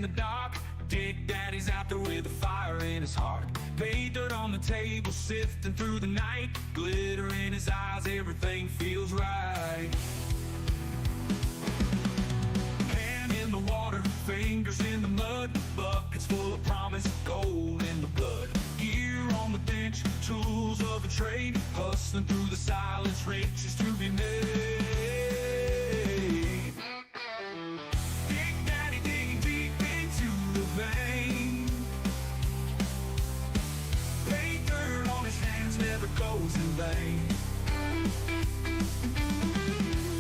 in the dark. Dig Daddy's out there with a fire in his heart. Pay dirt on the table, sifting through the night. Glitter in his eyes, everything feels right. Hand in the water, fingers in the mud. Buckets full of promise, gold in the blood. Gear on the bench, tools of a trade. Hustling through the silence, riches to be made. Big Daddy digging deep into the vein. Paint dirt on his hands never goes in vain.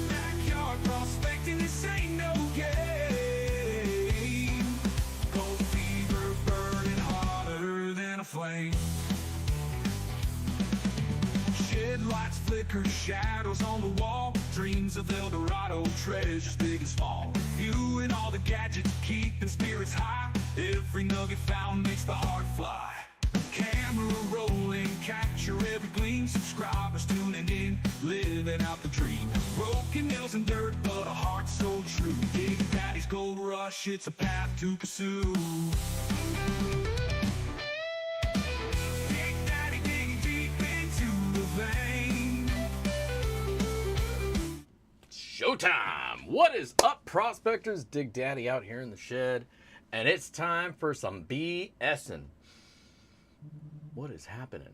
Backyard prospecting, this ain't no game. Gold fever burning hotter than a flame. Shed lights flicker, shadows on the wall. Dreams of El Dorado, treasures big and small. Viewing all the gadgets, keeping spirits high. Every nugget found makes the heart fly. Camera rolling, capture every gleam. Subscribers tuning in, living out the dream. Broken nails and dirt, but a heart so true. Dig Daddy's gold rush, it's a path to pursue. Big Daddy digging deep into the vein. Showtime! What is up, prospectors? Dig Daddy out here in the shed, and it's time for some BSing. What is happening?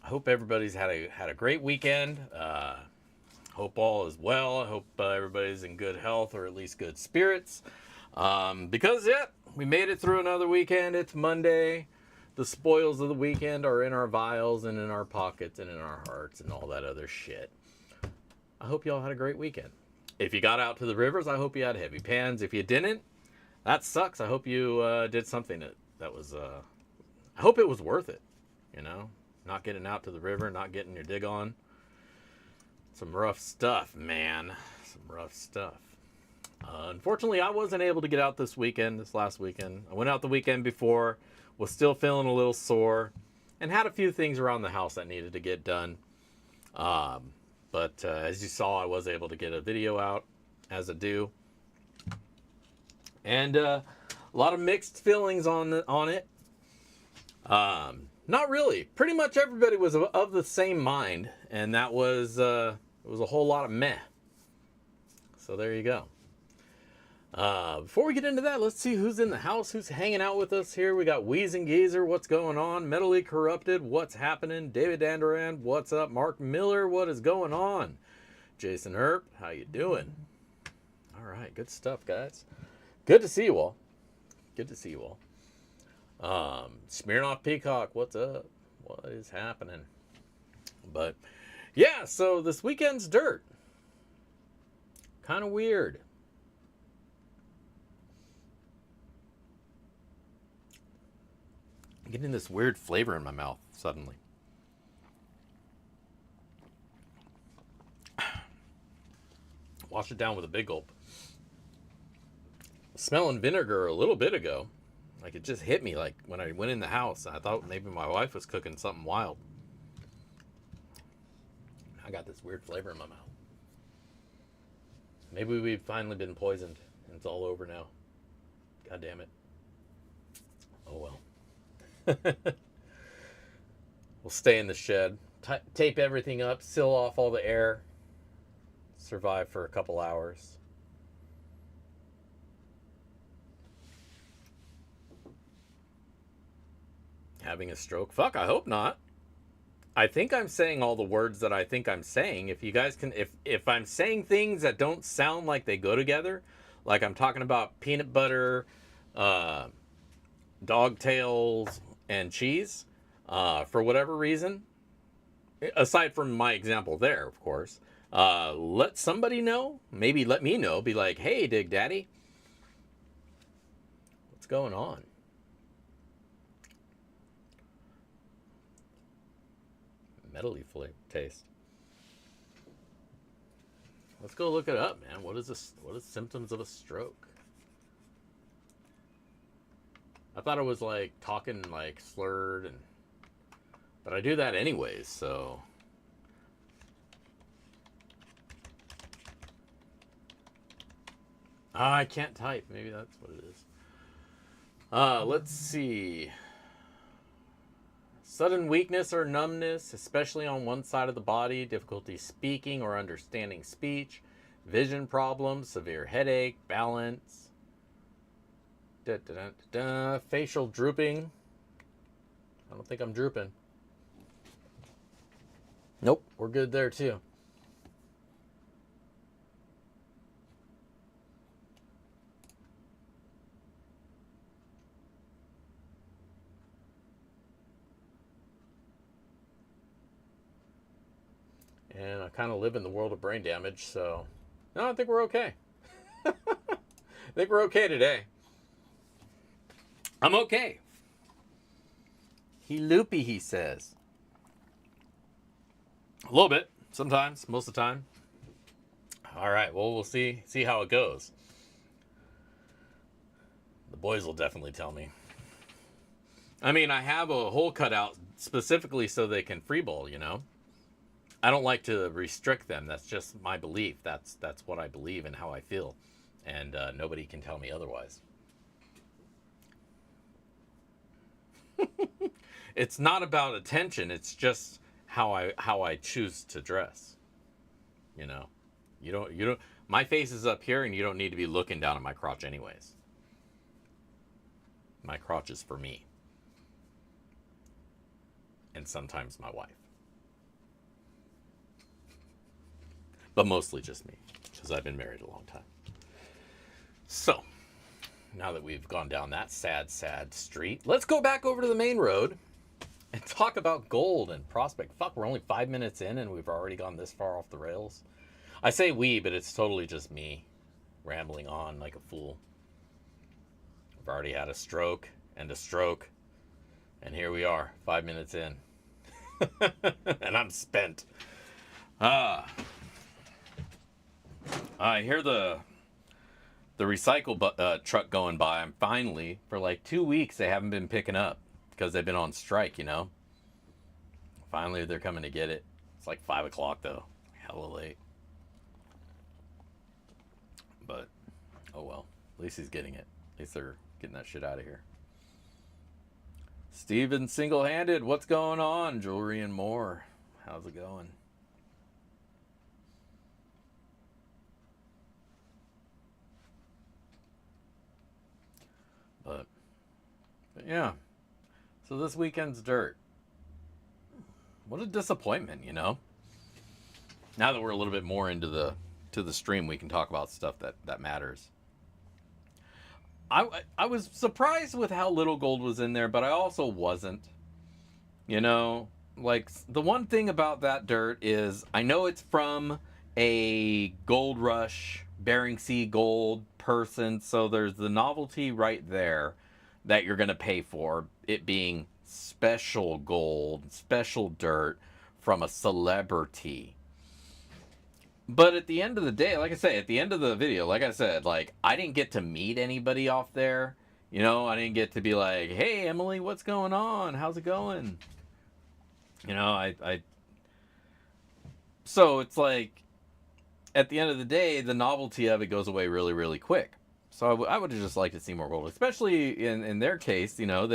I hope everybody's had a great weekend. Hope all is well. I hope everybody's in good health, or at least good spirits. Because we made it through another weekend. It's Monday. The spoils of the weekend are in our vials and in our pockets and in our hearts and all that other shit. I hope y'all had a great weekend. If you got out to the rivers, I hope you had heavy pans. If you didn't, that sucks. I hope you did something that was... I hope it was worth it, you know? Not getting out to the river, not getting your dig on. Some rough stuff, man. Some rough stuff. Unfortunately, I wasn't able to get out this last weekend. I went out the weekend before, was still feeling a little sore, and had a few things around the house that needed to get done. But as you saw, I was able to get a video out, as I do. And a lot of mixed feelings on it. Not really. Pretty much everybody was of the same mind, and that was it was a whole lot of meh. So there you go. Before we get into that, let's see who's in the house, who's hanging out with us here. We got Wheezing Geezer, what's going on? Mentally Corrupted, what's happening? David Danduran, what's up? Mark Miller, what is going on? Jason Herp, how you doing? All right, good stuff, guys. Good to see you all. Good to see you all. Smirnoff Peacock, what's up? What is happening? But yeah, so this weekend's dirt. Kind of weird. I'm getting this weird flavor in my mouth suddenly. Wash it down with a big gulp. Smelling vinegar a little bit ago. Like, it just hit me, like, when I went in the house. I thought maybe my wife was cooking something wild. I got this weird flavor in my mouth. Maybe we've finally been poisoned, and it's all over now. God damn it. Oh, well. We'll stay in the shed. Tape everything up, seal off all the air. Survive for a couple hours. Having a stroke? Fuck, I hope not. I think I'm saying all the words that I think I'm saying. If you guys can, if I'm saying things that don't sound like they go together, like I'm talking about peanut butter, dog tails, and cheese, for whatever reason, aside from my example there, of course, let somebody know. Maybe let me know. Be like, hey, Dig Daddy, what's going on? Metally flavor taste. Let's go look it up, man. What is this? What is symptoms of a stroke? I thought it was like talking like slurred, but I do that anyways, so. I can't type. Maybe that's what it is. Let's see. Sudden weakness or numbness, especially on one side of the body, difficulty speaking or understanding speech, vision problems, severe headache, balance, facial drooping. I don't think I'm drooping. Nope, we're good there too. And I kind of live in the world of brain damage, so no, I think we're okay. I think we're okay today. I'm okay. He loopy, he says. A little bit, sometimes, most of the time. All right, well, we'll see how it goes. The boys will definitely tell me. I mean, I have a hole cut out specifically so they can free bowl, you know? I don't like to restrict them. That's just my belief. That's what I believe and how I feel. And nobody can tell me otherwise. It's not about attention. It's just how I choose to dress. You know, you don't. My face is up here, and you don't need to be looking down at my crotch, anyways. My crotch is for me, and sometimes my wife, but mostly just me, because I've been married a long time. So, now that we've gone down that sad street, let's go back over to the main road and talk about gold and prospect. Fuck, we're only 5 minutes in and we've already gone this far off the rails. I say we, but it's totally just me rambling on like a fool. I've already had a stroke, and here we are, 5 minutes in. And I'm spent. I hear the recycle truck going by. I'm finally, for like 2 weeks, they haven't been picking up because they've been on strike, you know. Finally, they're coming to get it. It's like 5 o'clock though, hella late. But oh well, at least he's getting it. At least they're getting that shit out of here. Steven Single-Handed, what's going on? Jewelry and more. How's it going? But yeah. So this weekend's dirt. What a disappointment, you know. Now that we're a little bit more into the stream, we can talk about stuff that matters. I was surprised with how little gold was in there, but I also wasn't. You know, like the one thing about that dirt is I know it's from a gold rush, Bering Sea gold person, so there's the novelty right there that you're going to pay for, it being special gold, special dirt from a celebrity. But at the end of the day, like I say, at the end of the video, like I said, like I didn't get to meet anybody off there. You know, I didn't get to be like, hey, Emily, what's going on? How's it going? You know, so it's like, at the end of the day, the novelty of it goes away really, really quick. So I would have just liked to see more gold, especially in their case. You know,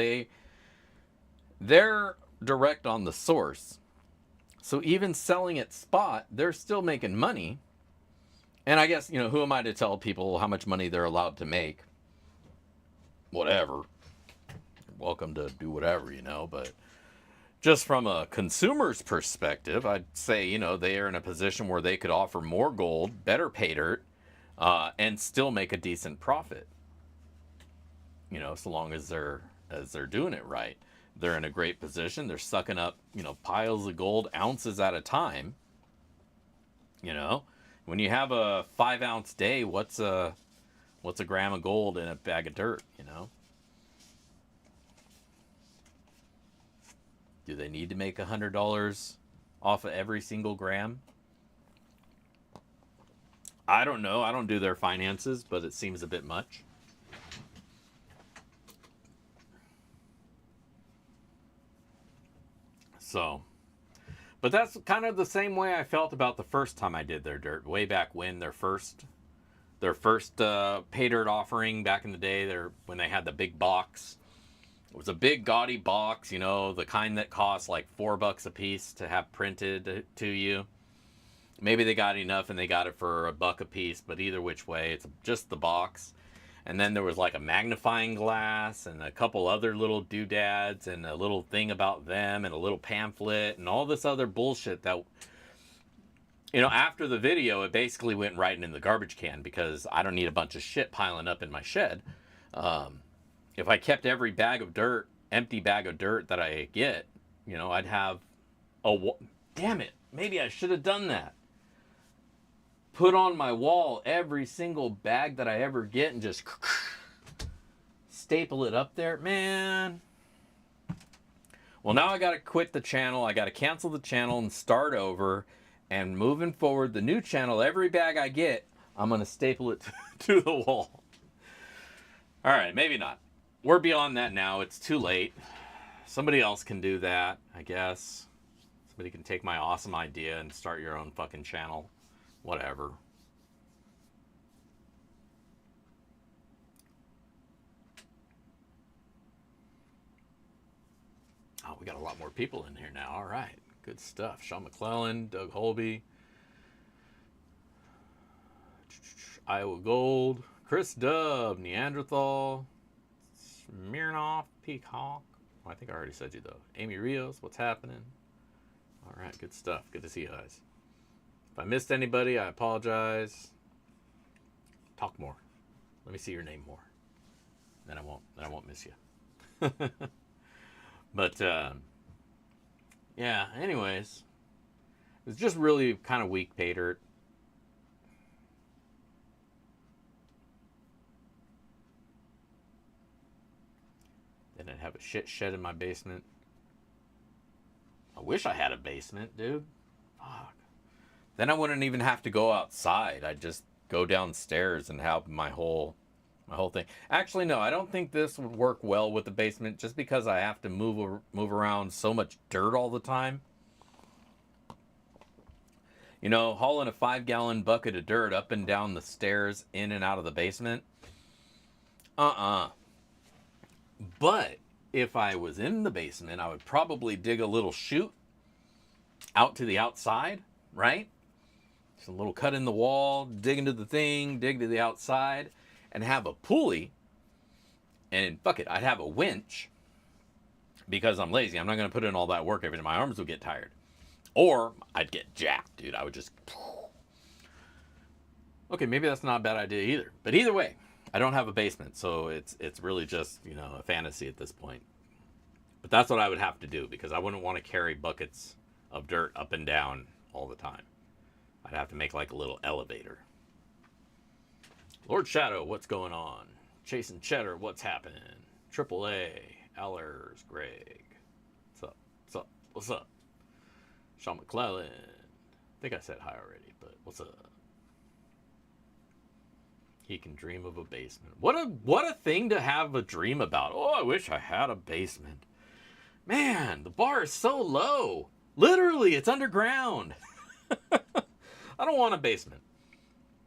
they're direct on the source. So even selling at spot, they're still making money. And I guess, you know, who am I to tell people how much money they're allowed to make? Whatever. You're welcome to do whatever, you know. But just from a consumer's perspective, I'd say, you know, they are in a position where they could offer more gold, better pay dirt, and still make a decent profit. You know, so long as they're doing it right. They're in a great position. They're sucking up, you know, piles of gold, ounces at a time. You know, when you have a 5-ounce day, what's a gram of gold in a bag of dirt? You know, do they need to make $100 off of every single gram? I don't know. I don't do their finances, but it seems a bit much. So, but that's kind of the same way I felt about the first time I did their dirt, way back when, their first their first pay dirt offering back in the day, when they had the big box. It was a big gaudy box, you know, the kind that costs like $4 a piece to have printed to you. Maybe they got enough and they got it for $1 a piece, but either which way, it's just the box. And then there was like a magnifying glass and a couple other little doodads and a little thing about them and a little pamphlet and all this other bullshit that, you know, after the video, it basically went right in the garbage can because I don't need a bunch of shit piling up in my shed. If I kept every empty bag of dirt that I get, you know, I'd have damn it, maybe I should have done that. Put on my wall every single bag that I ever get and just staple it up there. Man. Well, now I got to quit the channel. I got to cancel the channel and start over. And moving forward, the new channel, every bag I get, I'm going to staple it to the wall. All right, maybe not. We're beyond that now. It's too late. Somebody else can do that, I guess. Somebody can take my awesome idea and start your own fucking channel. Whatever. Oh, we got a lot more people in here now. All right. Good stuff. Sean McClellan, Doug Holby, Iowa Gold, Chris Dubb, Neanderthal, Smirnoff, Peacock. Oh, I think I already said you, though. Amy Rios, what's happening? All right. Good stuff. Good to see you guys. If I missed anybody, I apologize. Talk more. Let me see your name more. Then I won't miss you. But yeah. Anyways, it's just really kind of weak pay dirt. Then I'd have a shit shed in my basement. I wish I had a basement, dude. Fuck. Then I wouldn't even have to go outside. I'd just go downstairs and have my whole thing. Actually, no, I don't think this would work well with the basement just because I have to move around so much dirt all the time. You know, hauling a 5-gallon bucket of dirt up and down the stairs in and out of the basement. But if I was in the basement, I would probably dig a little chute out to the outside, right? Just a little cut in the wall, dig into the thing, dig to the outside, and have a pulley. And fuck it, I'd have a winch because I'm lazy. I'm not going to put in all that work every time. My arms would get tired. Or I'd get jacked, dude. I would just... Okay, maybe that's not a bad idea either. But either way, I don't have a basement, so it's really just, you know, a fantasy at this point. But that's what I would have to do because I wouldn't want to carry buckets of dirt up and down all the time. I'd have to make like a little elevator. Lord Shadow, what's going on? Chasing Cheddar, what's happening? AAA, Allers, Greg. What's up? What's up? What's up? Sean McClellan. I think I said hi already, but what's up? He can dream of a basement. What a thing to have a dream about. Oh, I wish I had a basement. Man, the bar is so low. Literally, it's underground. I don't want a basement.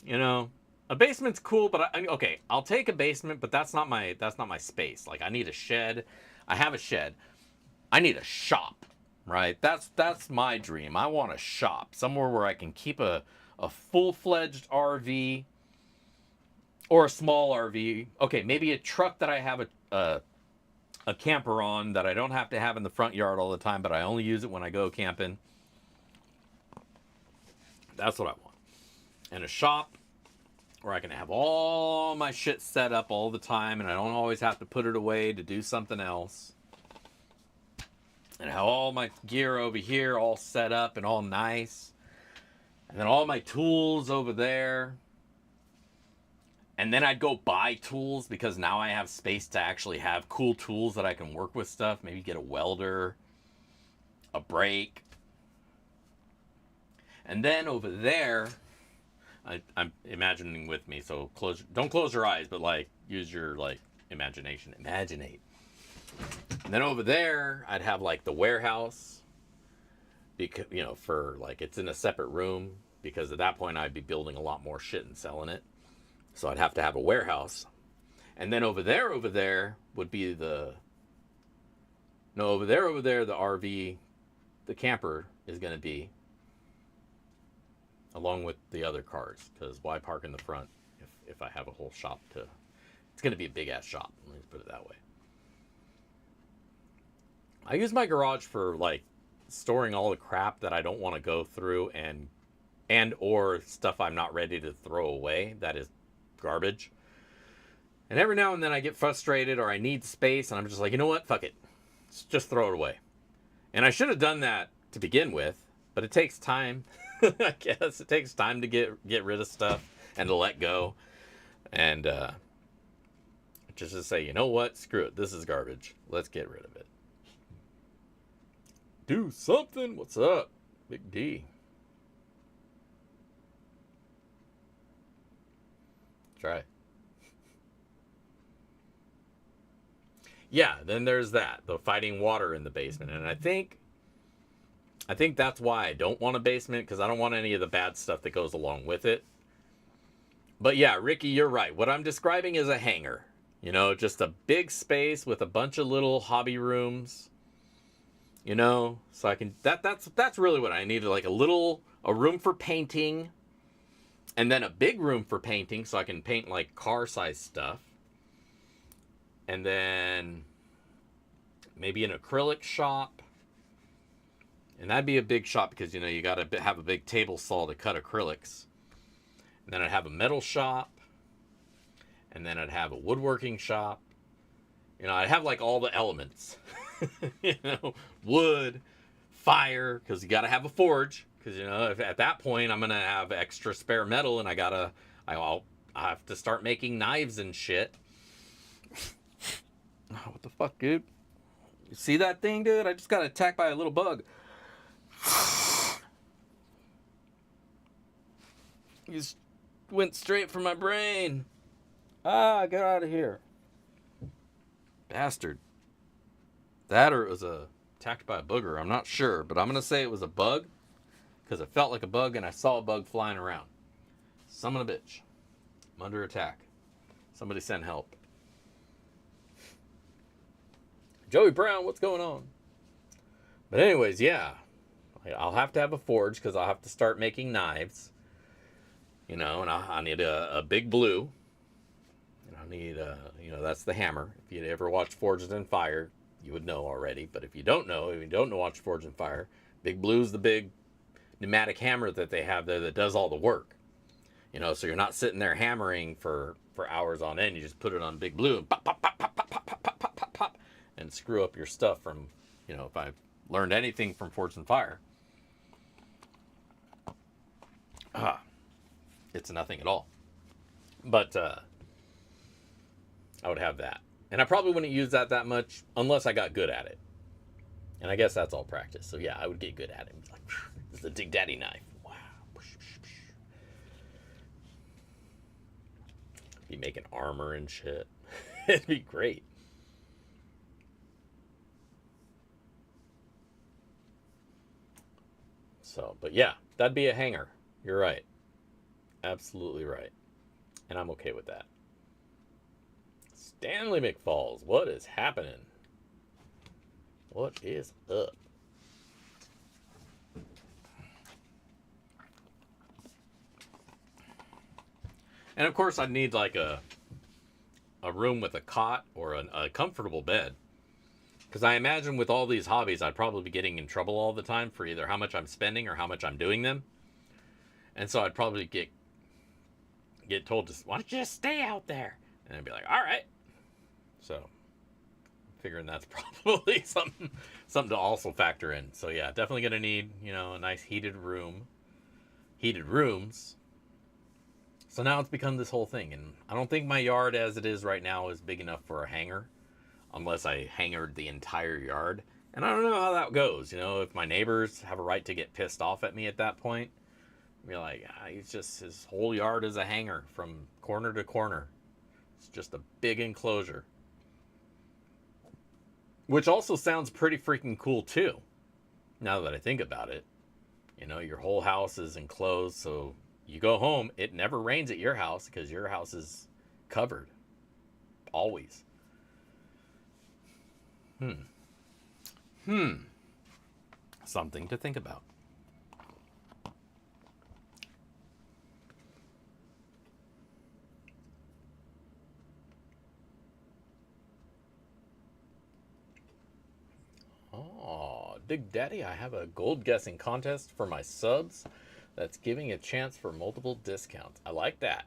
You know, a basement's cool, but okay, I'll take a basement, but that's not my space. Like I need a shed. I have a shed. I need a shop, right? That's my dream. I want a shop, somewhere where I can keep a full-fledged RV or a small RV. Okay, maybe a truck that I have a camper on that I don't have to have in the front yard all the time, but I only use it when I go camping. That's what I want. And a shop where I can have all my shit set up all the time and I don't always have to put it away to do something else. And have all my gear over here all set up and all nice. And then all my tools over there. And then I'd go buy tools because now I have space to actually have cool tools that I can work with stuff. Maybe get a welder, a brake. And then over there, I'm imagining with me, so don't close your eyes, but like use your like imagination. Imaginate. And then over there, I'd have like the warehouse, because you know, for like it's in a separate room because at that point I'd be building a lot more shit and selling it. So I'd have to have a warehouse. And then over there would be the... No, over there, the RV, the camper is going to be, along with the other cars. Because why park in the front if I have a whole shop to... It's going to be a big-ass shop. Let me put it that way. I use my garage for, like, storing all the crap that I don't want to go through and or stuff I'm not ready to throw away. That is garbage. And every now and then I get frustrated or I need space and I'm just like, you know what? Fuck it. Just throw it away. And I should have done that to begin with, but it takes time. I guess it takes time to get rid of stuff and to let go. And just to say, you know what? Screw it. This is garbage. Let's get rid of it. Do something. What's up? Big D. Try. Yeah, then there's that. The fighting water in the basement. And I think that's why I don't want a basement, because I don't want any of the bad stuff that goes along with it. But yeah, Ricky, you're right. What I'm describing is a hangar. You know, just a big space with a bunch of little hobby rooms. You know, so I can... That's really what I need. Like a room for painting. And then a big room for painting, so I can paint like car-sized stuff. And then maybe an acrylic shop. And that'd be a big shop because, you know, you got to have a big table saw to cut acrylics. And then I'd have a metal shop. And then I'd have a woodworking shop. You know, I'd have like all the elements. You know, wood, fire, because you got to have a forge. Because, you know, if at that point I'm going to have extra spare metal and I'll have to start making knives and shit. Oh, what the fuck, dude? You see that thing, dude? I just got attacked by a little bug. He just went straight for my brain. Ah, get out of here. Bastard. That or it was attacked by a booger. I'm not sure, but I'm going to say it was a bug. Because it felt like a bug and I saw a bug flying around. Son of a bitch. I'm under attack. Somebody send help. Joey Brown, what's going on? But anyways, yeah. I'll have to have a forge because I'll have to start making knives. You know, and I need a big blue. And I need, you know, that's the hammer. If you ever watched Forged in Fire, you would know already. But if you don't know, watch Forged in Fire, Big Blue's the big pneumatic hammer that they have there that does all the work. You know, so you're not sitting there hammering for hours on end. You just put it on Big Blue and pop, pop, pop, pop, pop, pop, pop, pop, pop, pop, pop, and screw up your stuff from, you know, if I've learned anything from Forged in Fire, it's nothing at all. But I would have that. And I probably wouldn't use that much unless I got good at it. And I guess that's all practice. So yeah, I would get good at it. It's like, this is the Dig Daddy knife. Wow. Be making armor and shit. It'd be great. So, but yeah, that'd be a hanger. You're right. Absolutely right. And I'm okay with that. Stanley McFalls, what is happening? What is up? And of course I'd need like a room with a cot or a comfortable bed. Because I imagine with all these hobbies, I'd probably be getting in trouble all the time for either how much I'm spending or how much I'm doing them. And so I'd probably get told to, why don't you just stay out there? And I'd be like, all right. So figuring that's probably something to also factor in. So yeah, definitely gonna need, you know, a nice heated rooms. So now it's become this whole thing, and I don't think my yard as it is right now is big enough for a hangar, unless I hangared the entire yard. And I don't know how that goes. You know, if my neighbors have a right to get pissed off at me at that point, be like, his whole yard is a hangar from corner to corner. It's just a big enclosure. Which also sounds pretty freaking cool too. Now that I think about it, you know, your whole house is enclosed, so You go home, it never rains at your house because your house is covered. Always. Something to think about. Oh, Dig Daddy, I have a gold guessing contest for my subs that's giving a chance for multiple discounts. I like that.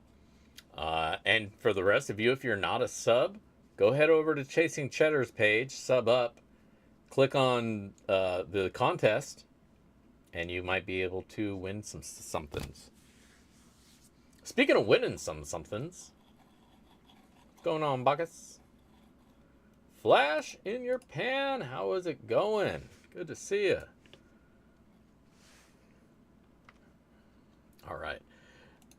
And for the rest of you, if you're not a sub, go head over to Chasing Cheddar's page, sub up, click on the contest, and you might be able to win some somethings. Speaking of winning some somethings, what's going on, Bacchus? Flash in your pan, how is it going? Good to see you. All right.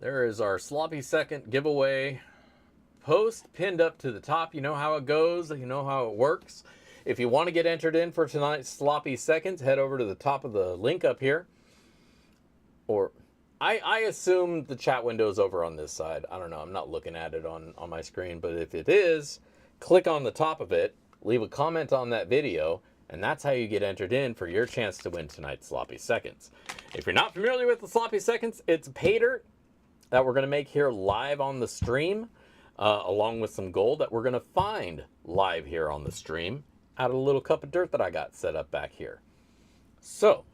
There is our sloppy second giveaway post pinned up to the top. You know how it goes. You know how it works. If you want to get entered in for tonight's sloppy seconds, head over to the top of the link up here. Or I assume the chat window is over on this side. I don't know. I'm not looking at it on my screen. But if it is, click on the top of it, leave a comment on that video, and that's how you get entered in for your chance to win tonight's sloppy seconds. If you're not familiar with the sloppy seconds, it's pay dirt that we're going to make here live on the stream, along with some gold that we're going to find live here on the stream out of a little cup of dirt that I got set up back here. So,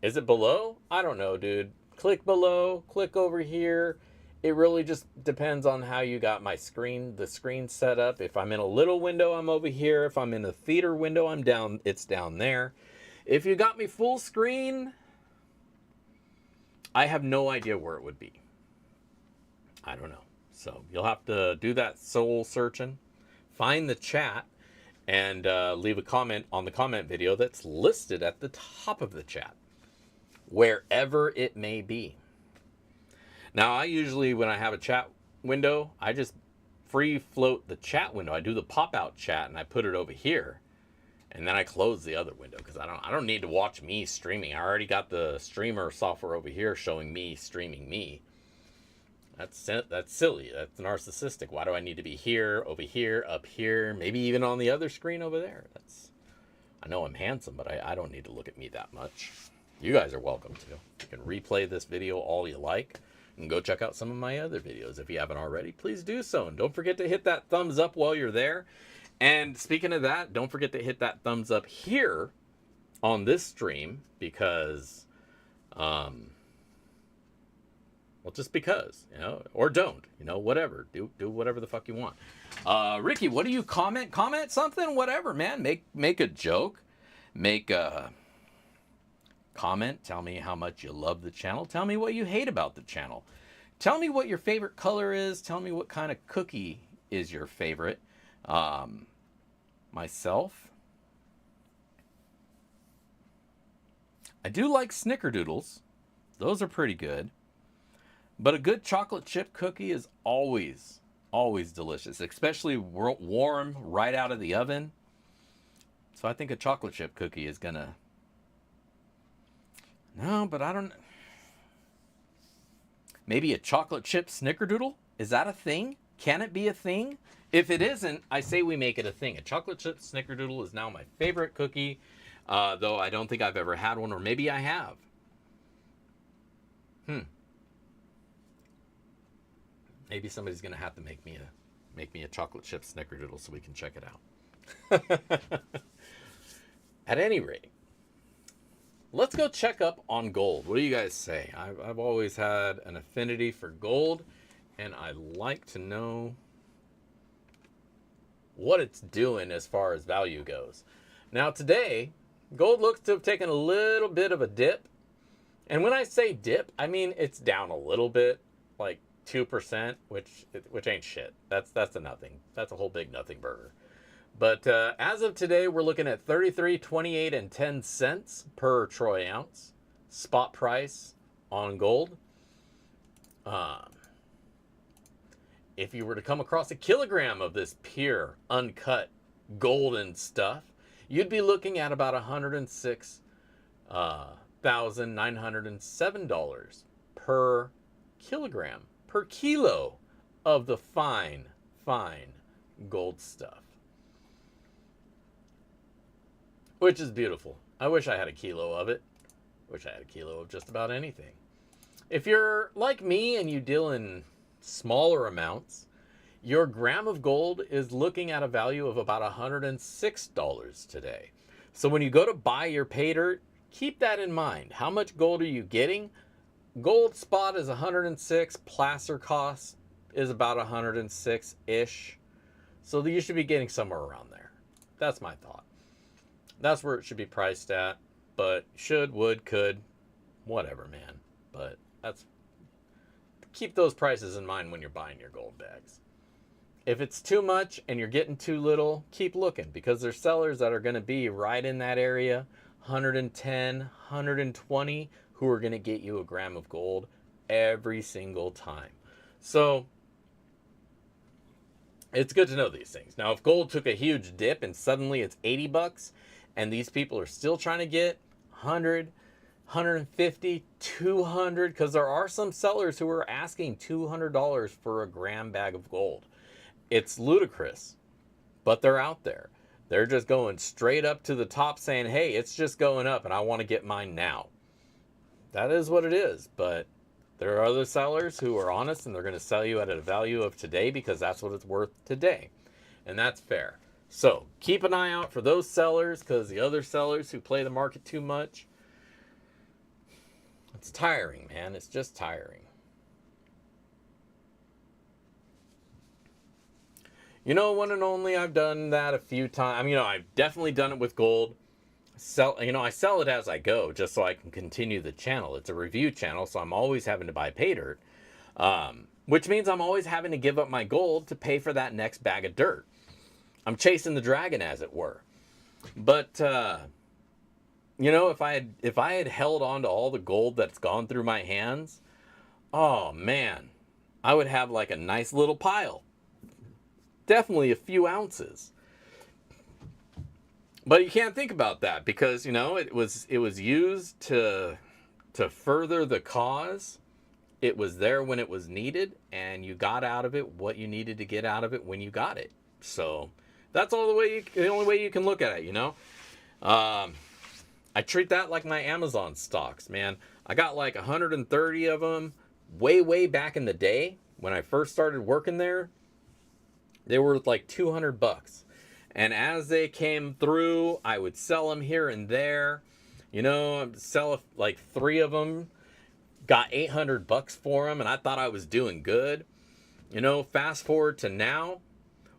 is it below? I don't know, dude. Click below, click over here. It really just depends on how you got my screen, the screen set up. If I'm in a little window, I'm over here. If I'm in a theater window, I'm down, it's down there. If you got me full screen, I have no idea where it would be. I don't know. So you'll have to do that soul searching, find the chat, and leave a comment on the comment video that's listed at the top of the chat, wherever it may be. Now, I usually, when I have a chat window, I just free float the chat window. I do the pop-out chat, and I put it over here, and then I close the other window because I don't need to watch me streaming. I already got the streamer software over here showing me streaming me. That's silly. That's narcissistic. Why do I need to be here, over here, up here, maybe even on the other screen over there? I know I'm handsome, but I don't need to look at me that much. You guys are welcome to. You can replay this video all you like, and go check out some of my other videos. If you haven't already, please do so. And don't forget to hit that thumbs up while you're there. And speaking of that, don't forget to hit that thumbs up here on this stream because, well, just because, you know, or don't, you know, whatever. Do whatever the fuck you want. Ricky, what do you comment? Comment something, whatever, man. Make a joke. Make a comment. Tell me how much you love the channel. Tell me what you hate about the channel. Tell me what your favorite color is. Tell me what kind of cookie is your favorite. Myself, I do like snickerdoodles. Those are pretty good. But a good chocolate chip cookie is always delicious, especially warm right out of the oven. So I think a chocolate chip cookie is gonna... No, but I don't... Maybe a chocolate chip snickerdoodle? Is that a thing? Can it be a thing? If it isn't, I say we make it a thing. A chocolate chip snickerdoodle is now my favorite cookie, though I don't think I've ever had one, or maybe I have. Maybe somebody's gonna have to make me a chocolate chip snickerdoodle so we can check it out. At any rate, let's go check up on gold. What do you guys say? I've always had an affinity for gold, and I like to know what it's doing as far as value goes. Now today, gold looks to have taken a little bit of a dip. And when I say dip, I mean it's down a little bit, like 2%, which ain't shit. That's a nothing. That's a whole big nothing burger. But as of today, we're looking at 33.28 and 10 cents per troy ounce spot price on gold. If you were to come across a kilogram of this pure, uncut, golden stuff, you'd be looking at about $106,907 per kilogram per kilo of the fine, fine gold stuff. Which is beautiful. I wish I had a kilo of it. Wish I had a kilo of just about anything. If you're like me and you deal in smaller amounts, your gram of gold is looking at a value of about $106 today. So when you go to buy your pay dirt, keep that in mind. How much gold are you getting? Gold spot is 106. Placer cost is about 106-ish. So you should be getting somewhere around there. That's my thought. That's where it should be priced at. But should, would, could, whatever, man. But keep those prices in mind when you're buying your gold bags. If it's too much and you're getting too little, keep looking, because there's sellers that are going to be right in that area, 110, 120, who are going to get you a gram of gold every single time. So it's good to know these things. Now, if gold took a huge dip and suddenly it's $80 and these people are still trying to get 100, 150, 200, because there are some sellers who are asking $200 for a gram bag of gold. It's ludicrous, but they're out there. They're just going straight up to the top saying, hey, it's just going up and I want to get mine now. That is what it is. But there are other sellers who are honest and they're going to sell you at a value of today because that's what it's worth today. And that's fair. So keep an eye out for those sellers, because the other sellers who play the market too much, it's tiring, man. It's just tiring. You know, one and only, I've done that a few times. I mean, I've definitely done it with gold. I sell it as I go, just so I can continue the channel. It's a review channel, so I'm always having to buy pay dirt, which means I'm always having to give up my gold to pay for that next bag of dirt. I'm chasing the dragon, as it were. But if I had held on to all the gold that's gone through my hands, oh man, I would have like a nice little pile. Definitely a few ounces. But you can't think about that because, it was used to further the cause. It was there when it was needed, and you got out of it what you needed to get out of it when you got it. So that's the only way you can look at it, I treat that like my Amazon stocks, man. I got like 130 of them way back in the day when I first started working there. They were like $200. And as they came through, I would sell them here and there. Sell like 3 of them. Got $800 for them, and I thought I was doing good. Fast forward to now.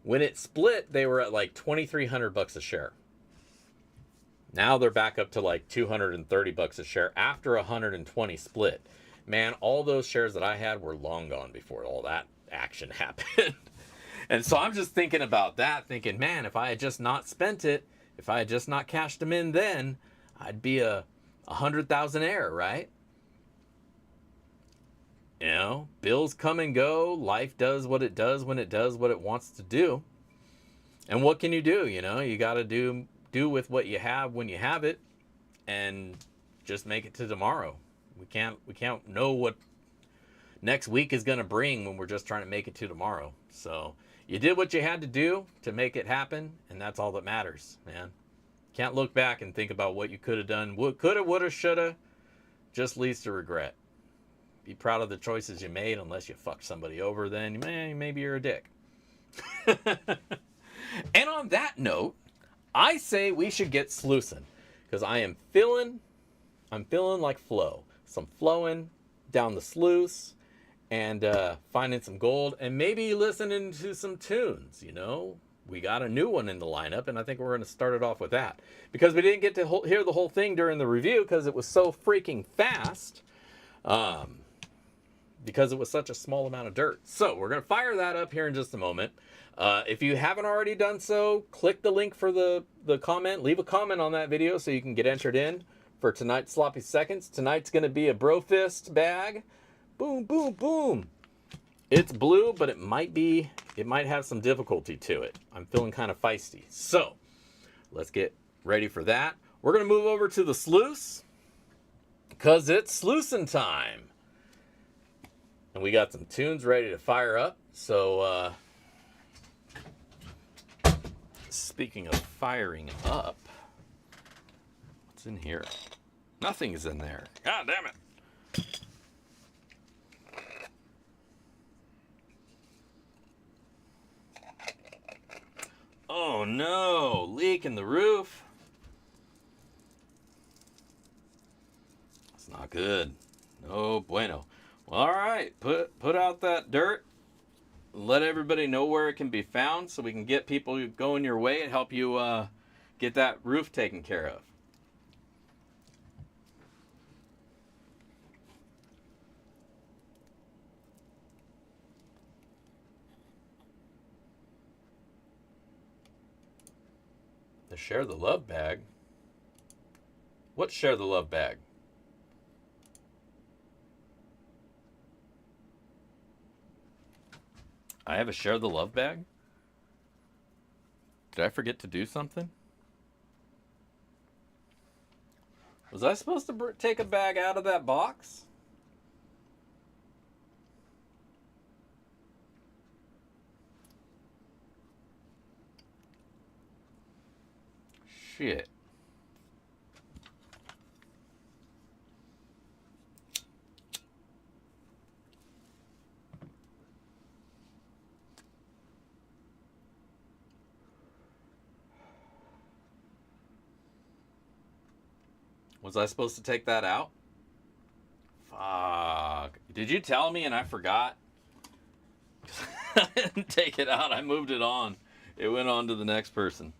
When it split, they were at like $2,300 a share. Now they're back up to like $230 a share after 120 split. Man, all those shares that I had were long gone before all that action happened. And so I'm just thinking about that, thinking, man, if I had just not spent it, if I had just not cashed them in then, I'd be a 100,000-aire, right? Bills come and go. Life does what it does when it does what it wants to do. And what can you do? You got to do with what you have when you have it, and just make it to tomorrow. We can't know what next week is going to bring when we're just trying to make it to tomorrow. So you did what you had to do to make it happen, and that's all that matters, man. Can't look back and think about what you could have done. What coulda, woulda, shoulda. Just leads to regret. Be proud of the choices you made, unless you fucked somebody over, then maybe you're a dick. And on that note, I say we should get sluicing, because I'm feeling like flow. So I'm flowing down the sluice and finding some gold and maybe listening to some tunes. We got a new one in the lineup, and I think we're going to start it off with that, because we didn't get to hear the whole thing during the review because it was so freaking fast, because it was such a small amount of dirt. So we're going to fire that up here in just a moment. If you haven't already done so, click the link for the comment. Leave a comment on that video so you can get entered in for tonight's Sloppy Seconds. Tonight's going to be a Brofist bag. Boom, boom, boom. It's blue, but it might have some difficulty to it. I'm feeling kind of feisty. So let's get ready for that. We're going to move over to the sluice, because it's sluicing time. And we got some tunes ready to fire up. So, speaking of firing up, what's in here? Nothing is in there. God damn it. Oh no, leak in the roof. That's not good. No bueno. Well, all right, put out that dirt. Let everybody know where it can be found so we can get people going your way and help you get that roof taken care of. The Share the Love bag? What's Share the Love bag? I have a Share the Love bag? Did I forget to do something? Was I supposed to take a bag out of that box? Shit. Was I supposed to take that out? Fuck. Did you tell me and I forgot? I didn't take it out. I moved it on. It went on to the next person.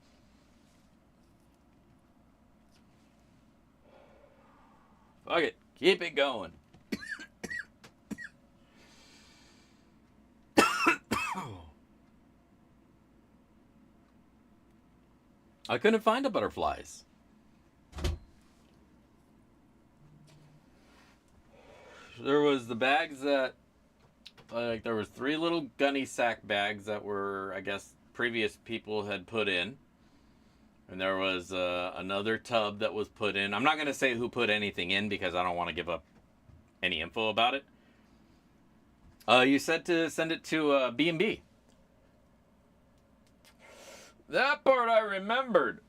Fuck it. Keep it going. I couldn't find the butterflies. There was the bags that, like, there was 3 little gunny sack bags that were, I guess, previous people had put in. And there was another tub that was put in. I'm not going to say who put anything in because I don't want to give up any info about it. You said to send it to B&B. That part I remembered.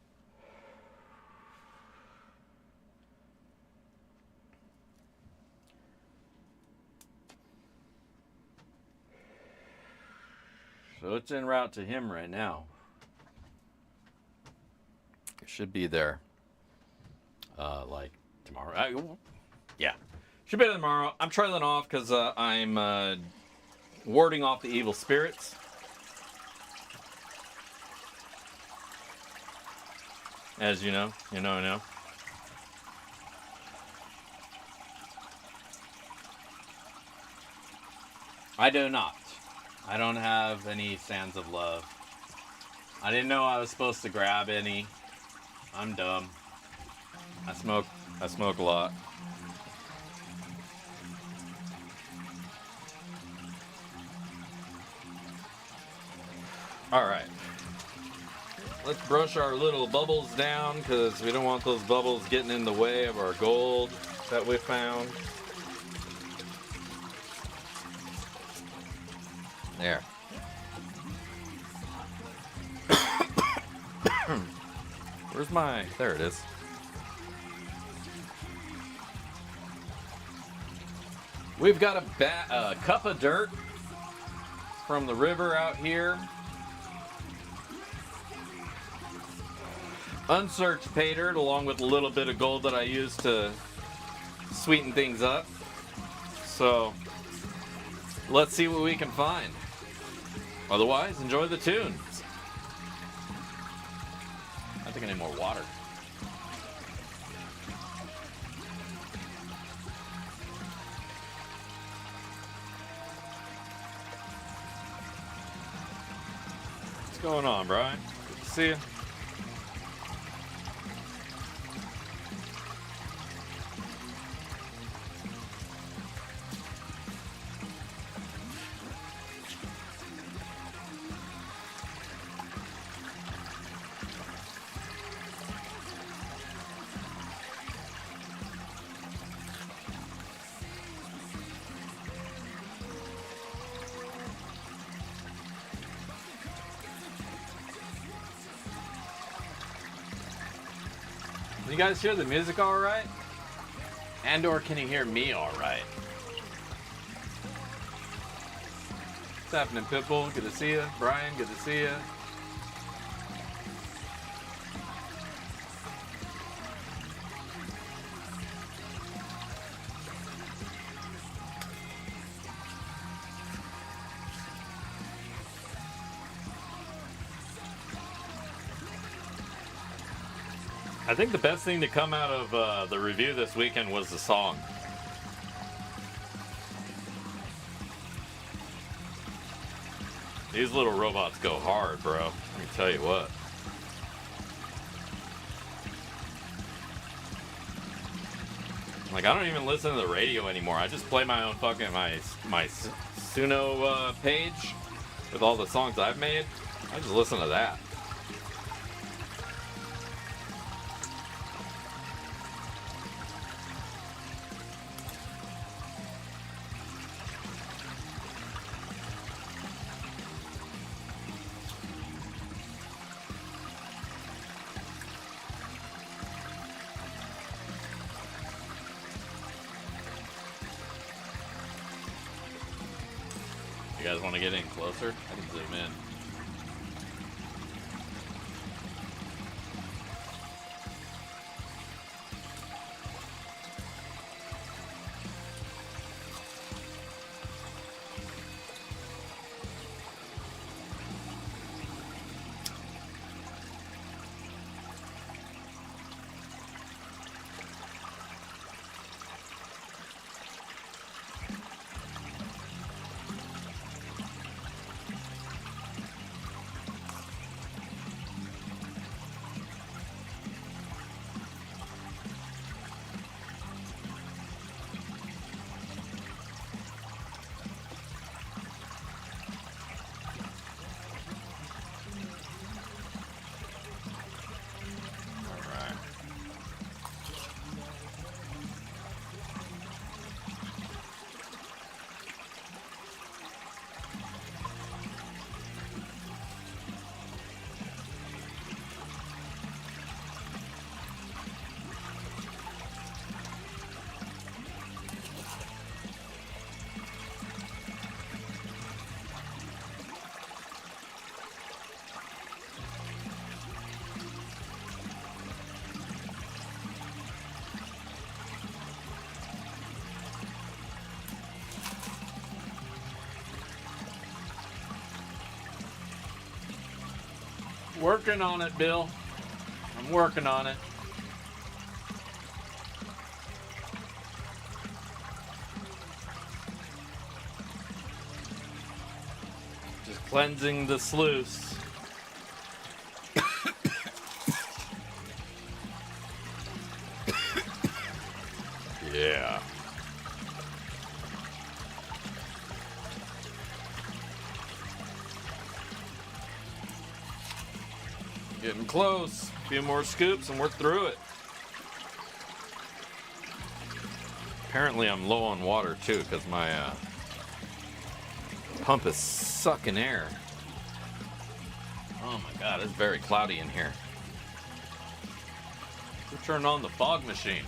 So it's en route to him right now. It should be there. Like tomorrow. Yeah. Should be there tomorrow. I'm trailing off because I'm warding off the evil spirits. As you know. I know. I do not. I don't have any sands of love. I didn't know I was supposed to grab any. I'm dumb. I smoke a lot. All right. Let's brush our little bubbles down because we don't want those bubbles getting in the way of our gold that we found. There. Where's my... There it is. We've got a cup of dirt from the river out here. Unsearched pay dirt along with a little bit of gold that I used to sweeten things up. So, let's see what we can find. Otherwise, enjoy the tunes. I think I need more water. What's going on, Brian? Good to see you. You guys hear the music all right? And or can you hear me all right? What's happening, Pitbull? Good to see you. Brian, good to see you. I think the best thing to come out of the review this weekend was the song. These little robots go hard, bro. Let me tell you what. Like, I don't even listen to the radio anymore. I just play my own fucking my Suno page with all the songs I've made. I just listen to that. You guys want to get in closer? I can zoom in. Working on it, Bill. I'm working on it. Just cleansing the sluice. Yeah. Getting close. A few more scoops and we're through it. Apparently I'm low on water too because my pump is sucking air. Oh my god, it's very cloudy in here. We're turning on the fog machine.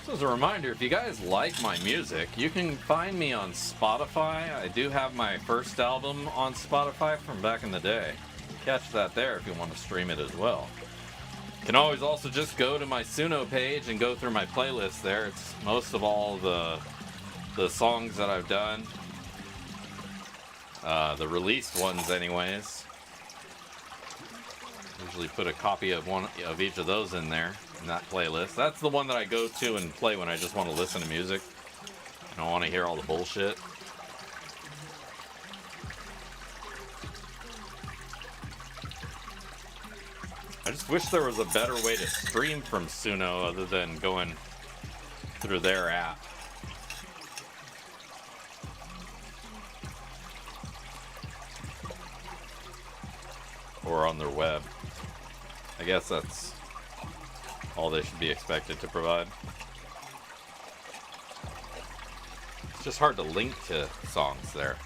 So as a reminder, if you guys like my music, you can find me on Spotify. I do have my first album on Spotify from back in the day. Catch that there if you want to stream it as well. You can always also just go to my Suno page and go through my playlist there. It's most of all the songs that I've done. The released ones anyways. Usually put a copy of one of each of those in there. in that playlist. That's the one that I go to and play when I just want to listen to music. I don't want to hear all the bullshit. I just wish there was a better way to stream from Suno other than going through their app. Or on their web. I guess that's all they should be expected to provide. It's just hard to link to songs there.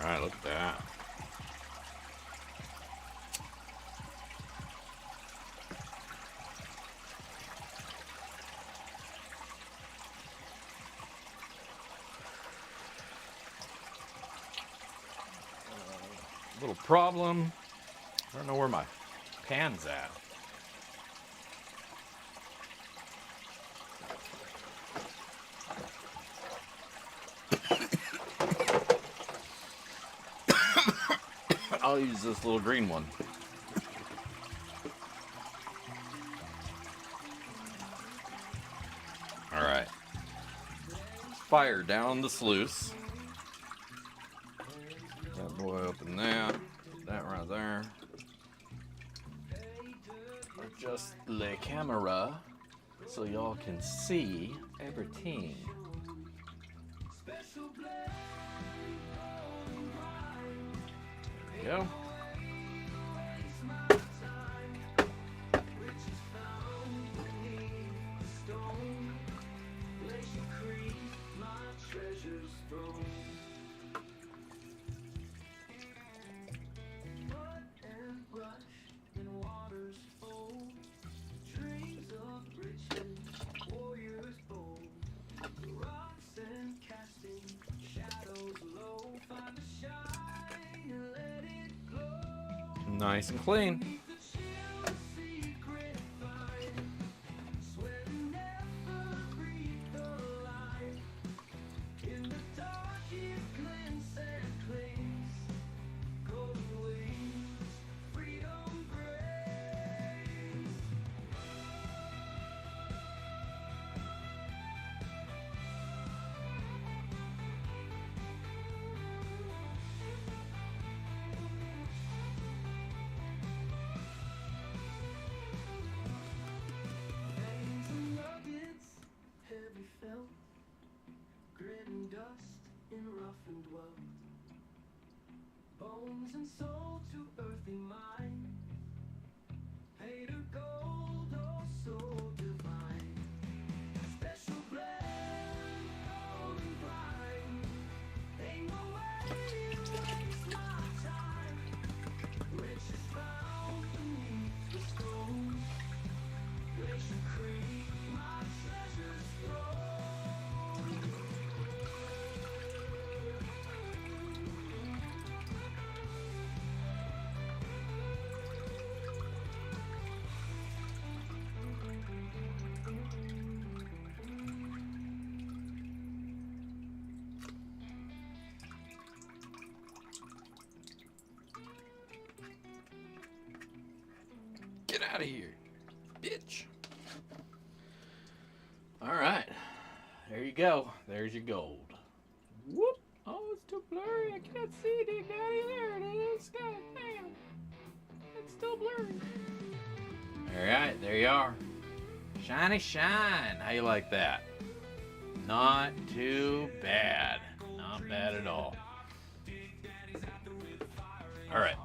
Alright, look at that. Little problem. I don't know where my pan's at. I'll use this little green one. All right. Fire down the sluice. That boy open that. That right there. Adjust the camera so y'all can see everything. There we go. Nice and clean. Bones and soul to earthly mind, paid or gold, oh so divine. Special blend, gold and blind. Ain't no way it wastes my time. Riches found beneath the stone. Glacier Creek, my treasures thrown. Get out of here, bitch. All right. There you go. There's your gold. Whoop. Oh, it's too blurry. I can't see it, Daddy. There it is. God damn. It's still blurry. All right. There you are. Shiny shine. How you like that? Not too bad. Not bad at all. All right.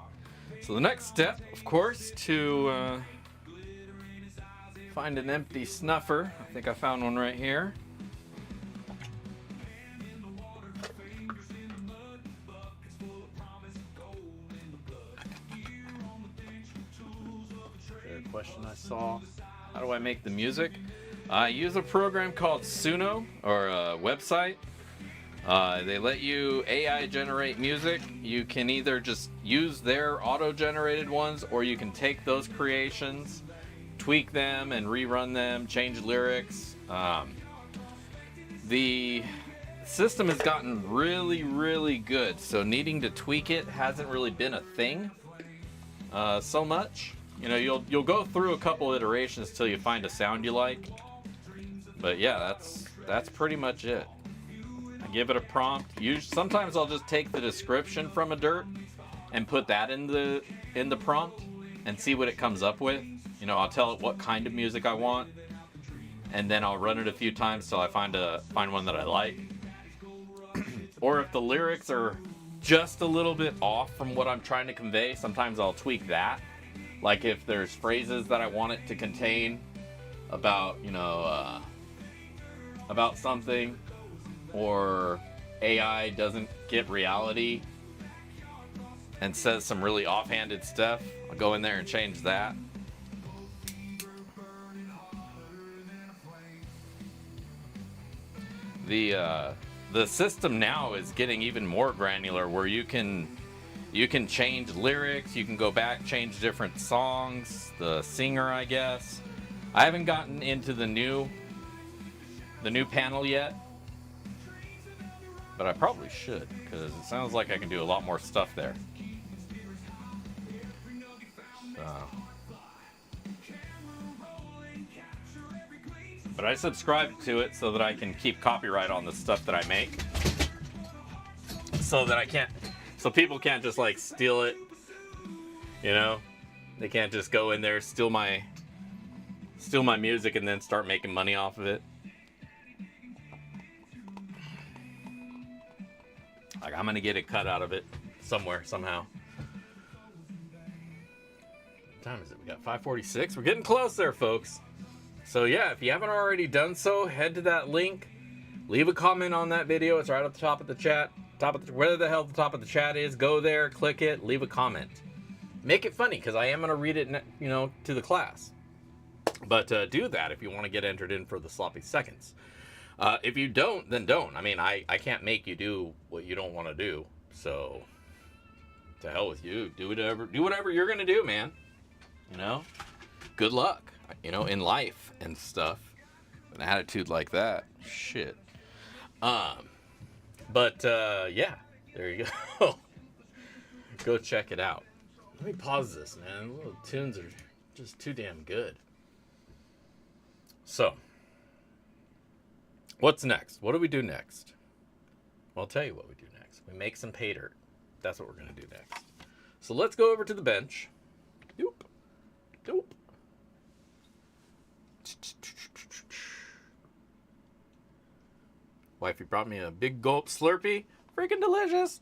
So the next step, of course, to find an empty snuffer. I think I found one right here. question I saw. How do I make the music? I use a program called Suno, or a website. They let you AI generate music. You can either just use their auto-generated ones, or you can take those creations, tweak them and rerun them, change lyrics. The system has gotten really, really good, so needing to tweak it hasn't really been a thing so much. You know, you'll go through a couple iterations till you find a sound you like. But yeah, that's pretty much it. I give it a prompt. Sometimes I'll just take the description from a dirt and put that in the prompt and see what it comes up with. You know, I'll tell it what kind of music I want, and then I'll run it a few times till I find one that I like. Or if the lyrics are just a little bit off from what I'm trying to convey, sometimes I'll tweak that. Like if there's phrases that I want it to contain about, you know, about something, or AI doesn't get reality and says some really offhanded stuff, I'll go in there and change that. The system now is getting even more granular, where you can change lyrics, you can go back, change different songs, the singer, I guess. I haven't gotten into the new panel yet, but I probably should, because it sounds like I can do a lot more stuff there. But I subscribe to it so that I can keep copyright on the stuff that I make, so people can't just like steal it. You know, they can't just go in there, steal my music and then start making money off of it. Like, I'm gonna get a cut out of it somewhere, somehow. What time is it? We got 5:46. We're getting close there, folks. So yeah, if you haven't already done so, head to that link, leave a comment on that video. It's right at the top of the chat, where the hell the top of the chat is. Go there, click it, leave a comment. Make it funny, because I am gonna read it, you know, to the class. But do that if you want to get entered in for the sloppy seconds. If you don't, then don't. I mean, I can't make you do what you don't want to do. So, to hell with you. Do whatever you're gonna do, man. You know, good luck. You know, in life and stuff. An attitude like that, shit. But yeah, there you go. Go check it out. Let me pause this, man. The little tunes are just too damn good. So, what's next? What do we do next? Well, I'll tell you what we do next. We make some pay dirt. That's what we're going to do next. So let's go over to the bench. Doop. Doop. Wifey brought me a big gulp Slurpee. Freaking delicious.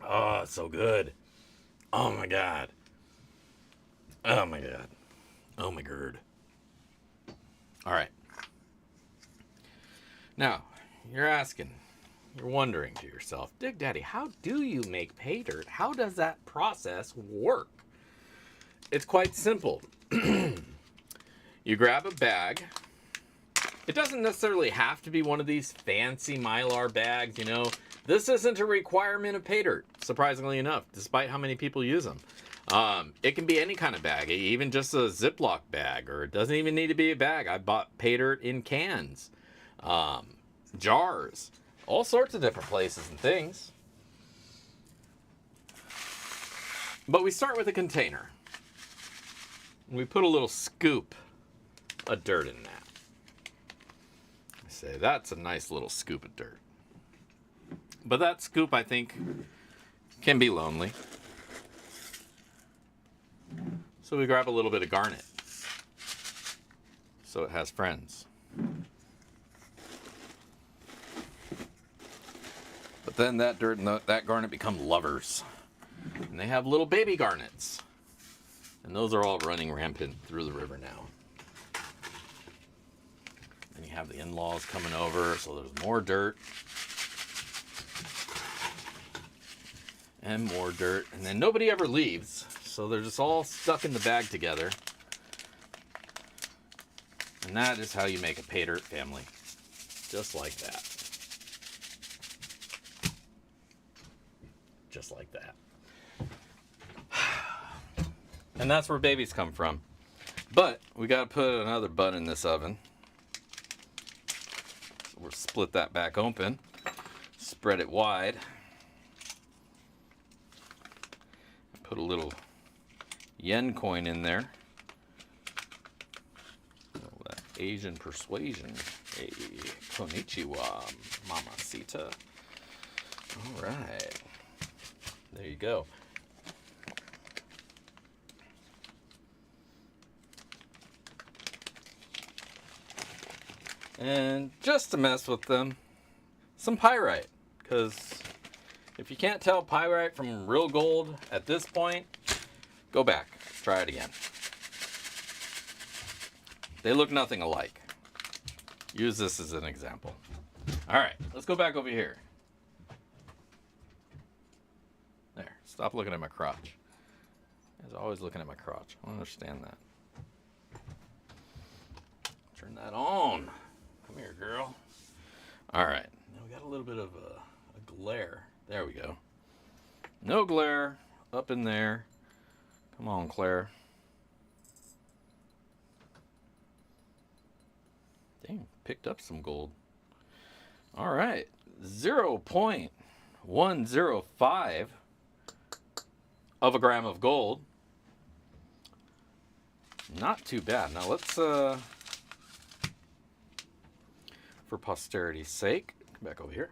Oh, it's so good. Oh my god. Oh my god. Oh my god. Alright. Now, you're wondering to yourself, Dig Daddy, how do you make pay dirt? How does that process work? It's quite simple. You grab a bag. It doesn't necessarily have to be one of these fancy Mylar bags, you know. This isn't a requirement of pay dirt, surprisingly enough, despite how many people use them. It can be any kind of bag, even just a Ziploc bag, or it doesn't even need to be a bag. I bought pay dirt in cans, jars, all sorts of different places and things. But we start with a container. We put a little scoop of dirt in that. I say, that's a nice little scoop of dirt. But that scoop, I think, can be lonely. So we grab a little bit of garnet, so it has friends. But then that dirt and that garnet become lovers. And they have little baby garnets. And those are all running rampant through the river now. And you have the in-laws coming over, so there's more dirt. And more dirt. And then nobody ever leaves. So they're just all stuck in the bag together. And that is how you make a pay dirt family. Just like that. Just like that. And that's where babies come from. But we got to put another bun in this oven. So we'll split that back open. Spread it wide. Put a little yen coin in there. Oh, that Asian persuasion. Hey, konnichiwa, mamacita. All right. There you go. And just to mess with them, some pyrite. Because if you can't tell pyrite from real gold at this point, go back. Try it again. They look nothing alike. Use this as an example. All right, let's go back over here. There, stop looking at my crotch. I was always looking at my crotch. I don't understand that. Turn that on. Come here, girl. All right, now we got a little bit of a glare. There we go. No glare up in there. Come on, Claire. Dang, picked up some gold. All right, 0.105 of a gram of gold. Not too bad. Now let's, for posterity's sake, come back over here.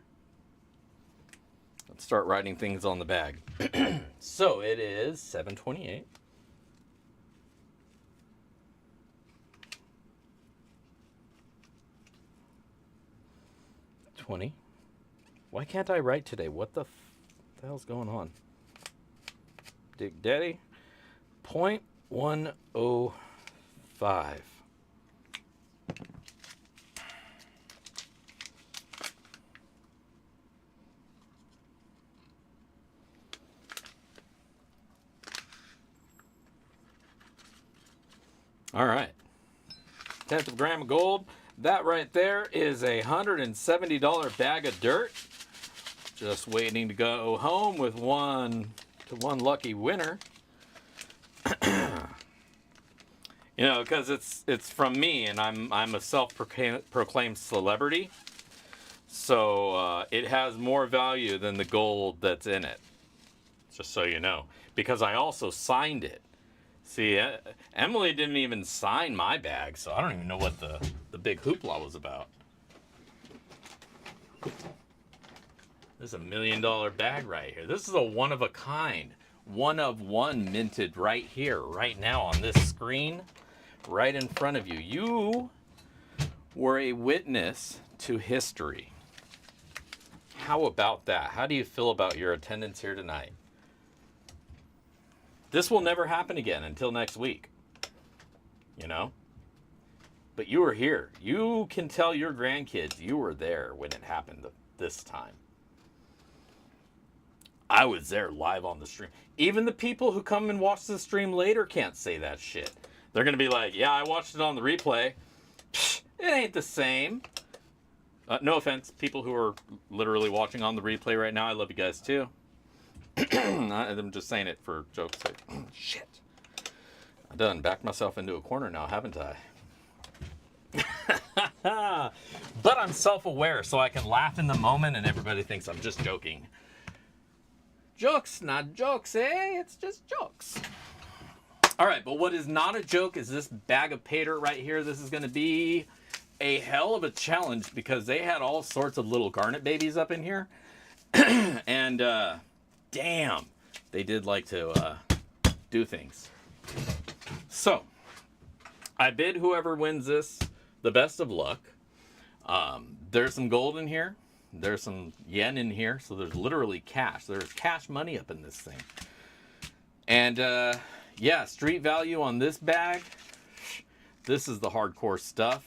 Let's start writing things on the bag. So it is 728. 20. Why can't I write today? What the hell's going on? Dig Daddy. 0.105. All right. 1/10 of a gram of gold. That right there is a $170 bag of dirt. Just waiting to go home with one lucky winner. You know, because it's from me, and I'm a self-proclaimed celebrity. So it has more value than the gold that's in it. Just so you know, because I also signed it. See, Emily didn't even sign my bag, so I don't even know what the big hoopla was about. This is a $1 million bag right here. This is a one of a kind, one of one minted right here, right now on this screen, right in front of you. You were a witness to history. How about that? How do you feel about your attendance here tonight? This will never happen again until next week, you know? But you were here. You can tell your grandkids you were there when it happened this time. I was there live on the stream. Even the people who come and watch the stream later can't say that shit. They're going to be like, yeah, I watched it on the replay. Psh, it ain't the same. No offense, people who are literally watching on the replay right now. I love you guys too. I'm just saying it for joke's sake. Shit. I done backed myself into a corner now, haven't I? But I'm self-aware, so I can laugh in the moment and everybody thinks I'm just joking. Jokes, not jokes, eh? It's just jokes. All right, but what is not a joke is this bag of pay dirt right here. This is going to be a hell of a challenge because they had all sorts of little garnet babies up in here. And, damn, they did like to do things. So, I bid whoever wins this the best of luck. There's some gold in here. There's some yen in here. So there's literally cash. There's cash money up in this thing. And, yeah, street value on this bag. This is the hardcore stuff.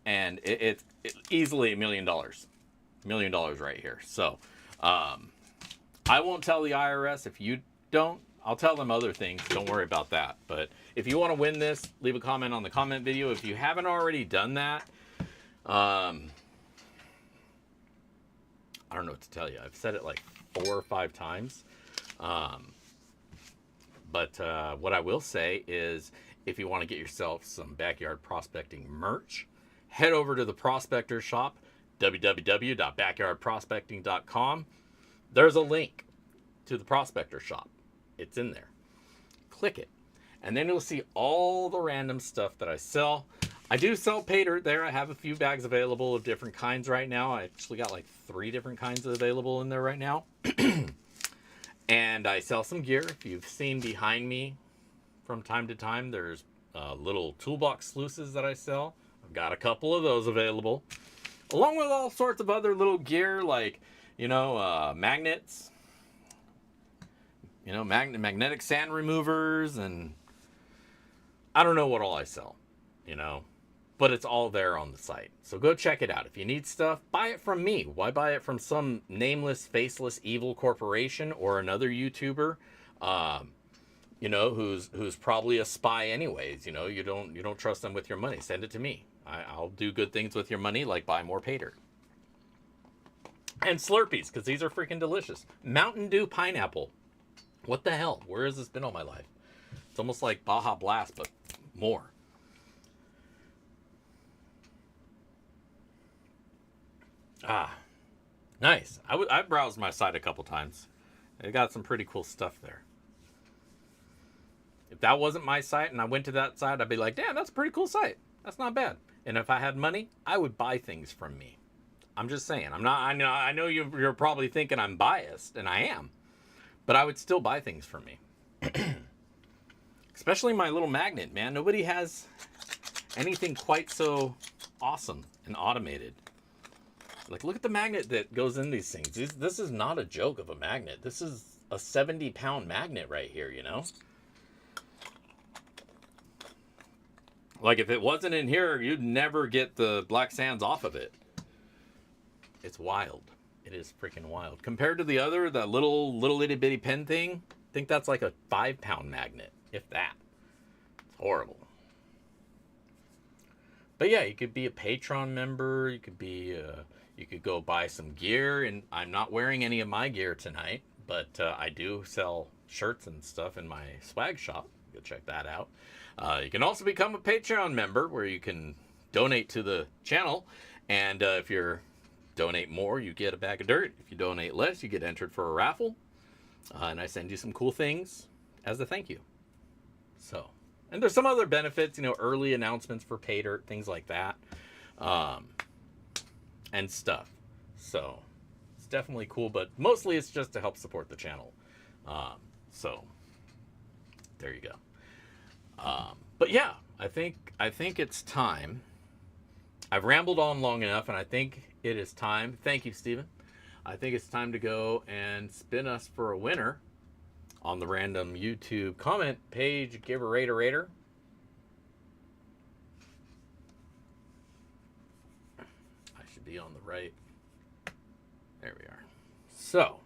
And it's easily $1 million. $1 million right here. So, I won't tell the IRS if you don't. I'll tell them other things. Don't worry about that. But if you want to win this, leave a comment on the comment video. If you haven't already done that, I don't know what to tell you. I've said it like 4 or 5 times. But what I will say is, if you want to get yourself some backyard prospecting merch, head over to the Prospector Shop, www.backyardprospecting.com. There's a link to the Prospector Shop. It's in there. Click it. And then you'll see all the random stuff that I sell. I do sell pay dirt there. I have a few bags available of different kinds right now. I actually got like 3 different kinds available in there right now. And I sell some gear. If you've seen behind me from time to time, there's little toolbox sluices that I sell. I've got a couple of those available, along with all sorts of other little gear like, magnets, magnetic sand removers, and I don't know what all I sell, but it's all there on the site. So go check it out. If you need stuff, buy it from me. Why buy it from some nameless, faceless, evil corporation or another YouTuber, who's probably a spy anyways? You don't trust them with your money. Send it to me. I'll do good things with your money, like buy more pay dirt. And Slurpees, because these are freaking delicious. Mountain Dew pineapple. What the hell? Where has this been all my life? It's almost like Baja Blast, but more. Nice. I browsed my site a couple times. It got some pretty cool stuff there. If that wasn't my site and I went to that site, I'd be like, damn, that's a pretty cool site. That's not bad. And if I had money, I would buy things from me. I'm just saying. I know you're probably thinking I'm biased, and I am. But I would still buy things from me. Especially my little magnet, man. Nobody has anything quite so awesome and automated. Like, look at the magnet that goes in these things. This is not a joke of a magnet. This is a 70-pound magnet right here, Like, if it wasn't in here, you'd never get the black sands off of it. It's wild. It is freaking wild. Compared to the other, that little itty bitty pen thing, I think that's like a 5-pound magnet, if that. It's horrible. But yeah, you could be a Patreon member. You could go buy some gear, and I'm not wearing any of my gear tonight, but I do sell shirts and stuff in my swag shop. Go check that out. You can also become a Patreon member, where you can donate to the channel, and if you donate more, you get a bag of dirt. If you donate less, you get entered for a raffle, and I send you some cool things as a thank you. So, and there's some other benefits, early announcements for pay dirt, things like that. And stuff. So it's definitely cool, but mostly it's just to help support the channel. So there you go. But yeah, I think it's time. I've rambled on long enough, and I think it is time. Thank you, Steven. I think it's time to go and spin us for a winner on the random YouTube comment page. Give a rater. Be on the right. There we are. So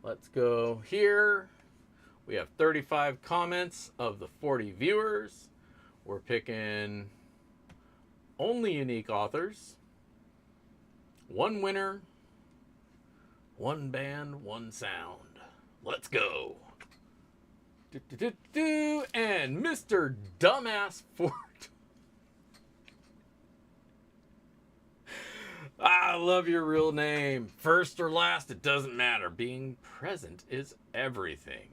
let's go here. We have 35 comments of the 40 viewers. We're picking only unique authors. 1 winner, 1 band, 1 sound. Let's go. And Mr. Dumbass 4. I love your real name. First or last, it doesn't matter. Being present is everything.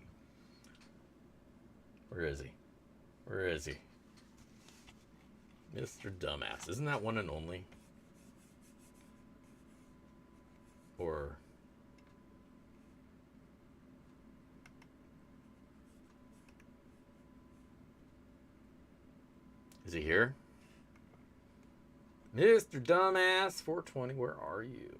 Where is he? Mr. Dumbass. Isn't that one and only? Or... is he here? Mr. Dumbass 420, where are you?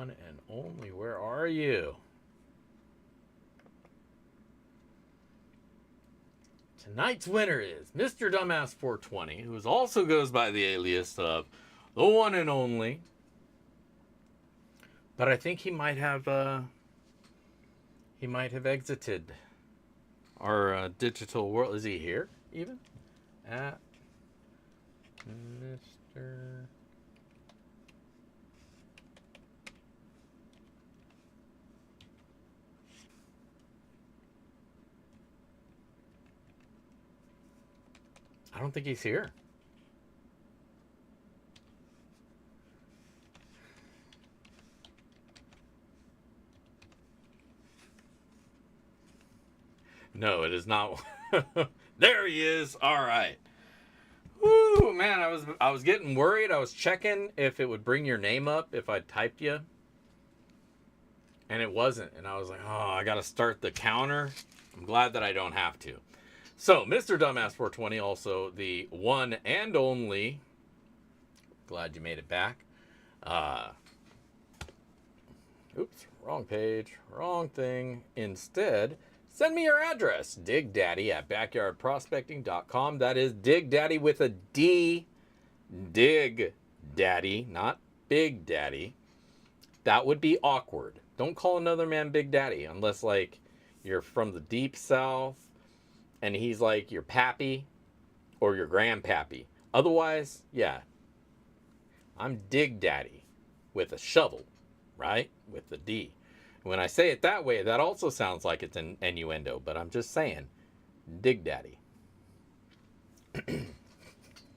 one and only. Where are you? Tonight's winner is Mr. Dumbass 420, who also goes by the alias of the one and only. But I think he might have exited our digital world. Is he here even? At Mr. I don't think he's here. No, it is not. There he is. All right. Woo, man, I was getting worried. I was checking if it would bring your name up if I typed you. And it wasn't. And I was like, oh, I got to start the counter. I'm glad that I don't have to. So, Mr. Dumbass 420, also the one and only. Glad you made it back. Oops, wrong page, wrong thing. Instead, send me your address, digdaddy@backyardprospecting.com. That is Dig Daddy with a D. Dig Daddy, not Big Daddy. That would be awkward. Don't call another man Big Daddy unless, like, you're from the deep south and he's like your pappy or your grandpappy. Otherwise, yeah, I'm Dig Daddy with a shovel, right? With the D. When I say it that way, that also sounds like it's an innuendo, but I'm just saying, Dig Daddy.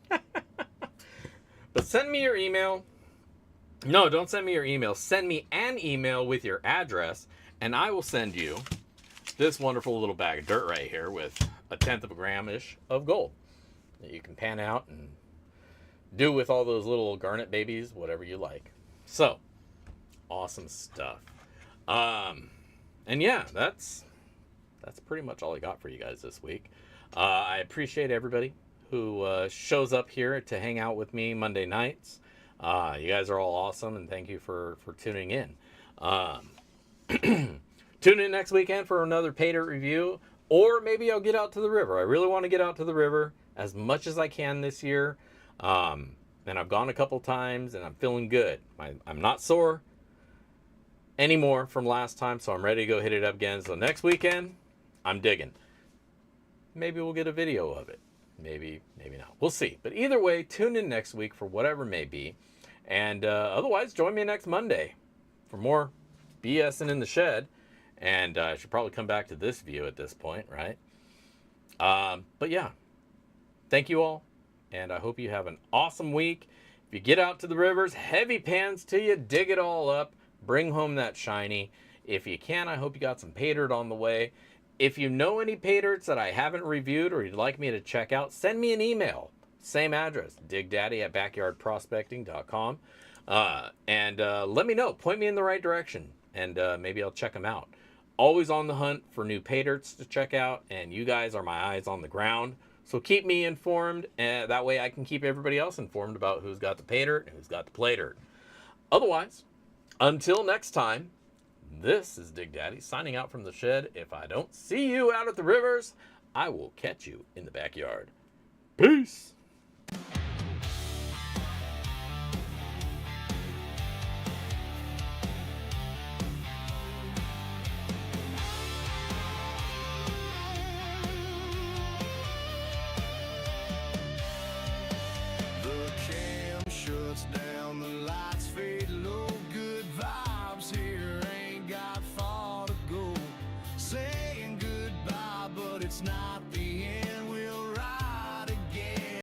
But send me your email. No, don't send me your email. Send me an email with your address, and I will send you this wonderful little bag of dirt right here with 1/10 of a gram-ish of gold that you can pan out and do with all those little garnet babies, whatever you like. So, awesome stuff. And yeah, that's pretty much all I got for you guys this week. I appreciate everybody who shows up here to hang out with me Monday nights. You guys are all awesome, and thank you for tuning in. Tune in next weekend for another pay dirt review, or maybe I'll get out to the river. I really want to get out to the river as much as I can this year. And I've gone a couple times, and I'm feeling good. I'm not sore anymore from last time, so I'm ready to go hit it up again. So next weekend, I'm digging. Maybe we'll get a video of it. Maybe not. We'll see. But either way, tune in next week for whatever may be. And otherwise, join me next Monday for more BSing in the shed. And I should probably come back to this view at this point, right? But yeah, thank you all. And I hope you have an awesome week. If you get out to the rivers, heavy pans to you, dig it all up, bring home that shiny. If you can, I hope you got some pay dirt on the way. If you know any pay dirts that I haven't reviewed or you'd like me to check out, send me an email. Same address, digdaddy@backyardprospecting.com. And let me know. Point me in the right direction, and maybe I'll check them out. Always on the hunt for new pay dirts to check out, and you guys are my eyes on the ground. So keep me informed, and that way I can keep everybody else informed about who's got the pay dirt and who's got the play dirt. Otherwise, until next time, this is Dig Daddy signing out from the shed. If I don't see you out at the rivers, I will catch you in the backyard. Peace. The cam shuts down, the lights fade low. Good vibes here, ain't got far to go. Saying goodbye, but it's not